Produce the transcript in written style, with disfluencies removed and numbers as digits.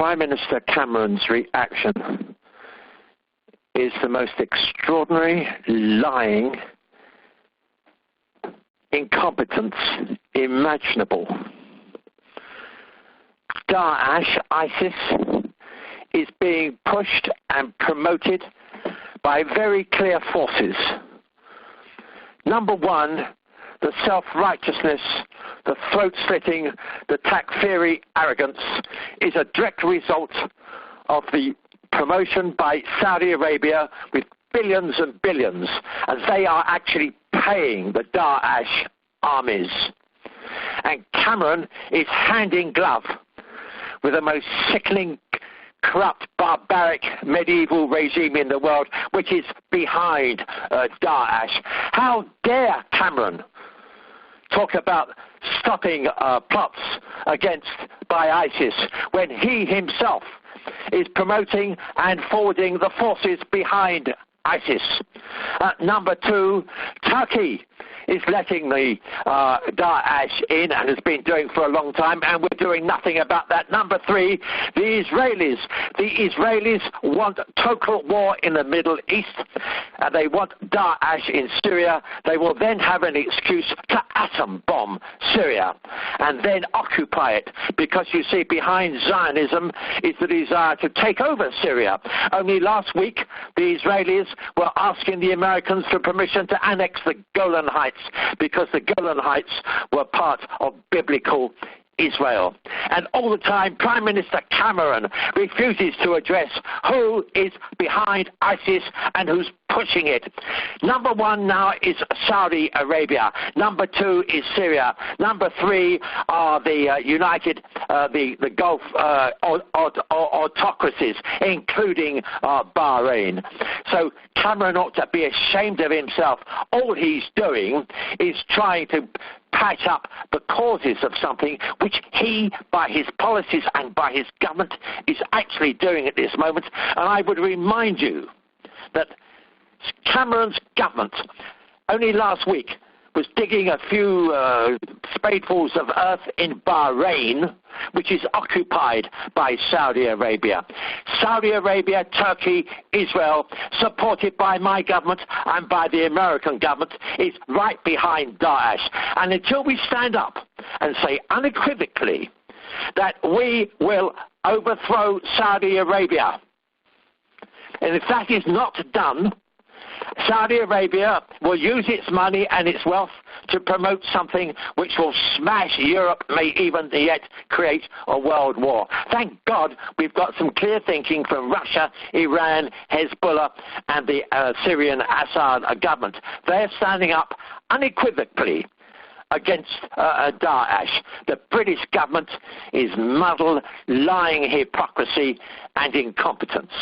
Prime Minister Cameron's reaction is the most extraordinary, lying incompetence imaginable. Daesh, ISIS, is being pushed and promoted by very clear forces. Number one, the self-righteousness, the throat-slitting, the takfiri arrogance is a direct result of the promotion by Saudi Arabia with billions and billions, and they are actually paying the Daesh armies. And Cameron is hand in glove with the most sickening, corrupt, barbaric, medieval regime in the world, which is behind Daesh. How dare Cameron talk about stopping plots by ISIS when he himself is promoting and forwarding the forces behind ISIS. Number two, Turkey is letting the Daesh in and has been doing for a long time, and we're doing nothing about that. Number three, the Israelis want total war in the Middle East, and they want Daesh in Syria. They will then have an excuse to atom bomb Syria and then occupy it, because you see behind Zionism is the desire to take over Syria. Only last week the Israelis were asking the Americans for permission to annex the Golan Heights, because the Golan Heights were part of biblical Israel. And all the time, Prime Minister Cameron refuses to address who is behind ISIS and who's pushing it. Number one now is Saudi Arabia. Number two is Syria. Number three are the the Gulf autocracies, including Bahrain. So Cameron ought to be ashamed of himself. All he's doing is trying to patch up the causes of something which he, by his policies and by his government, is actually doing at this moment. And I would remind you that Cameron's government only last week was digging a few spadefuls of earth in Bahrain, which is occupied by Saudi Arabia. Saudi Arabia, Turkey, Israel, supported by my government and by the American government, is right behind Daesh. And until we stand up and say unequivocally that we will overthrow Saudi Arabia, and if that is not done, Saudi Arabia will use its money and its wealth to promote something which will smash Europe, may even yet create a world war. Thank God we've got some clear thinking from Russia, Iran, Hezbollah, and the Syrian Assad government. They're standing up unequivocally against Daesh. The British government is muddled, lying hypocrisy and incompetence.